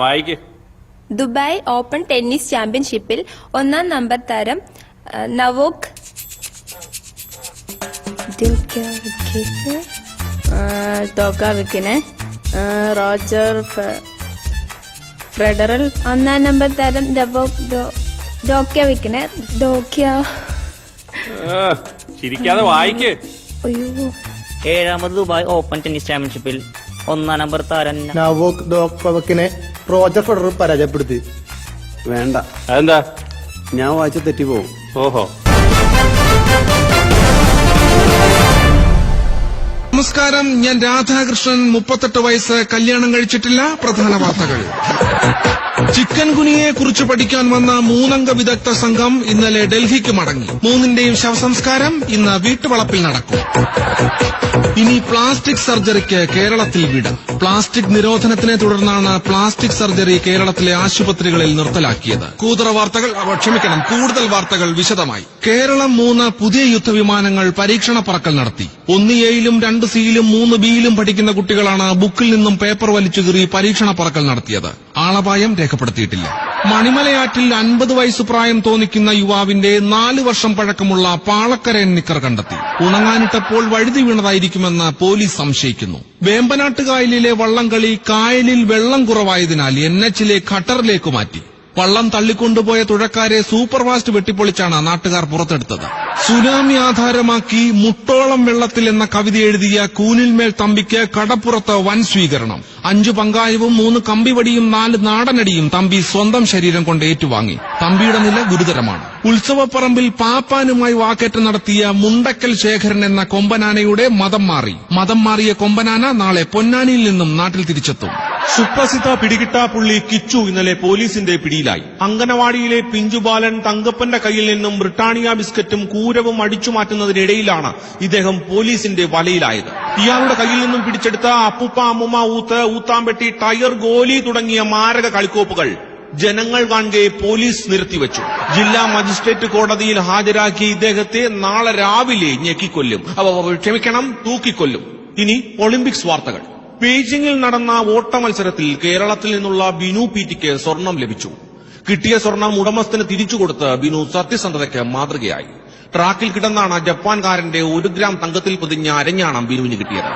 വായിക്ക്. Dubai open tennis ചാമ്പ്യൻഷിപ്പിൽ 1ാം number താരം നവോക് ഡോക്കോവിക്കിനെ റോജർ ഫെഡറൽ 1ാം നമ്പർ താരം ഡോക്കോവിക്കിനെ ചിരിക്കാതെ വായിക്ക്. 7ാമത് ദുബായ് ഓപ്പൺ ടെന്നീസ് ചാമ്പ്യൻഷിപ്പിൽ 1ാം നമ്പർ താരം നവോക് ഡോക്കോവിക്കിനെ റോജർ ഫെഡറർ പരാജയപ്പെടുത്തി. വേണ്ട, അതെന്താ? ഞാൻ വായിച്ച തെറ്റിപ്പോവും. ഓഹോ. നമസ്കാരം, ഞാൻ രാധാകൃഷ്ണൻ, 38 വയസ്സ്, കല്യാണം കഴിച്ചിട്ടില്ല. പ്രധാന വാർത്തകൾ. ചിക്കൻ ഗുനിയെ കുറിച്ച് പഠിക്കാൻ വന്ന 3 വിദഗ്ധ സംഘം ഇന്നലെ ഡൽഹിക്ക് മടങ്ങി. 3ന്റെയും ശവസംസ്കാരം ഇന്ന് വീട്ടുവളപ്പിൽ നടക്കും. ഇനി പ്ലാസ്റ്റിക് സർജറിക്ക് കേരളത്തിൽ വിട. പ്ലാസ്റ്റിക് നിരോധനത്തിനെ തുടർന്നാണ് പ്ലാസ്റ്റിക് സർജറി കേരളത്തിലെ ആശുപത്രികളിൽ നിർത്തലാക്കിയത്. കൂടുതൽ വാർത്തകൾ വിശദമായി. കേരളം 3 പുതിയ യുദ്ധവിമാനങ്ങൾ പരീക്ഷണ പറക്കൽ നടത്തി. 1 എയിലും 2 സിയിലും 3 ബിയിലും പഠിക്കുന്ന കുട്ടികളാണ് ബുക്കിൽ നിന്നും പേപ്പർ വലിച്ചു കീറി പരീക്ഷണ പറക്കൽ നടത്തിയത്. ആളപായം രേഖപ്പെടുത്തിയിട്ടില്ല. മണിമലയാറ്റിൽ 50 വയസ്സ് പ്രായം തോന്നിക്കുന്ന യുവാവിന്റെ 4 വർഷം പഴക്കമുള്ള പാളക്കരയൻ നിക്കർ കണ്ടെത്തി. ഉണങ്ങാനിട്ടപ്പോൾ വഴുതി വീണതായിരിക്കുമെന്ന് പോലീസ് സംശയിക്കുന്നു. വേമ്പനാട്ടുകായലിലെ വള്ളംകളി കായലിൽ വെള്ളം കുറവായതിനാൽ NHലെ ഖട്ടറിലേക്ക് മാറ്റി. വള്ളം തള്ളിക്കൊണ്ടുപോയ തുഴക്കാരെ സൂപ്പർഫാസ്റ്റ് വെട്ടിപ്പൊളിച്ചാണ് നാട്ടുകാർ പുറത്തെടുത്തത്. സുനാമി ആധാരമാക്കി മുട്ടോളം വെള്ളത്തിൽ എന്ന കവിത എഴുതിയ കൂനിൽമേൽ തമ്പിക്ക് കടപ്പുറത്ത് വൻ സ്വീകരണം. 5 പങ്കായവും 3 കമ്പിവടിയും 4 നാടനടിയും തമ്പി സ്വന്തം ശരീരം കൊണ്ട് ഏറ്റുവാങ്ങി. തമ്പിയുടെ നില ഗുരുതരമാണ്. ഉത്സവപ്പറമ്പിൽ പാപ്പാനുമായി വാക്കേറ്റം നടത്തിയ മുണ്ടക്കൽ ശേഖരൻ എന്ന കൊമ്പനാനയുടെ മതം മാറിയ കൊമ്പനാന നാളെ പൊന്നാനിയിൽ നിന്നും നാട്ടിൽ തിരിച്ചെത്തും. സുപ്രസിദ്ധ പിടികിട്ടാപ്പുള്ളി കിച്ചു ഇന്നലെ പോലീസിന്റെ പിടിയിലായി. അങ്കനവാടിയിലെ പിഞ്ചുബാലൻ തങ്കപ്പന്റെ കയ്യിൽ നിന്നും ബ്രിട്ടാനിയ ബിസ്ക്കറ്റും കൂരവും അടിച്ചു മാറ്റുന്നതിനിടയിലാണ് ഇദ്ദേഹം പോലീസിന്റെ വലയിലായത്. ഇയാളുടെ കയ്യിൽ നിന്നും പിടിച്ചെടുത്ത അപ്പുപ്പ അമ്മുമ്മ ഊത്ത്, ഊത്താമ്പെട്ടി, ടയർ, ഗോലി തുടങ്ങിയ മാരക കളിക്കോപ്പുകൾ ജനങ്ങൾ കാണുകെ പോലീസ് നിർത്തിവച്ചു. ജില്ലാ മജിസ്ട്രേറ്റ് കോടതിയിൽ ഹാജരാക്കി ഇദ്ദേഹത്തെ നാളെ രാവിലെ തൂക്കിക്കൊല്ലും. ഇനി ഒളിമ്പിക്സ് വാർത്തകൾ. ബീജിംഗിൽ നടന്ന ഓട്ട മത്സരത്തിൽ കേരളത്തിൽ നിന്നുള്ള ബിനു പീറ്റിക്ക് സ്വർണം ലഭിച്ചു. കിട്ടിയ സ്വർണം ഉടമസ്ഥന് തിരിച്ചുകൊടുത്ത് ബിനു സത്യസന്ധതയ്ക്ക് മാതൃകയായി. ട്രാക്കിൽ കിടന്നാണ് ജപ്പാൻകാരന്റെ 1 ഗ്രാം തങ്കത്തിൽ പൊതിഞ്ഞ അരഞ്ഞാണം ബിനുവിന് കിട്ടിയത്.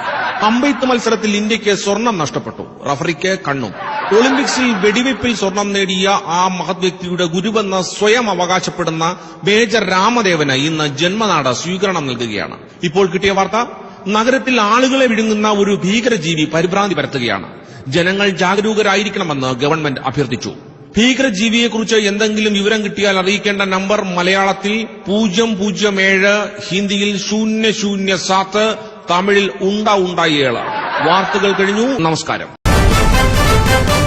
അമ്പെയ്ത്ത് മത്സരത്തിൽ ഇന്ത്യക്ക് സ്വർണം നഷ്ടപ്പെട്ടു. റഫറിക്ക് കണ്ണും. ഒളിമ്പിക്സിൽ വെടിവെപ്പിൽ സ്വർണം നേടിയ ആ മഹത് വ്യക്തിയുടെ ഗുരുവെന്ന് സ്വയം അവകാശപ്പെടുന്ന മേജർ രാമദേവന് ഇന്ന് ജന്മനാട് സ്വീകരണം നൽകുകയാണ്. ഇപ്പോൾ കിട്ടിയ വാർത്ത: നഗരത്തിൽ ആളുകളെ വിഴുങ്ങുന്ന ഒരു ഭീകരജീവി പരിഭ്രാന്തി പരത്തുകയാണ്. ജനങ്ങൾ ജാഗരൂകരായിരിക്കണമെന്ന് ഗവൺമെന്റ് അഭ്യർത്ഥിച്ചു. ഭീകരജീവിയെക്കുറിച്ച് എന്തെങ്കിലും വിവരം കിട്ടിയാൽ അറിയിക്കേണ്ട നമ്പർ മലയാളത്തിൽ 007, ഹിന്ദിയിൽ 007, തമിഴിൽ 7. വാർത്തകൾ കഴിഞ്ഞു. നമസ്കാരം.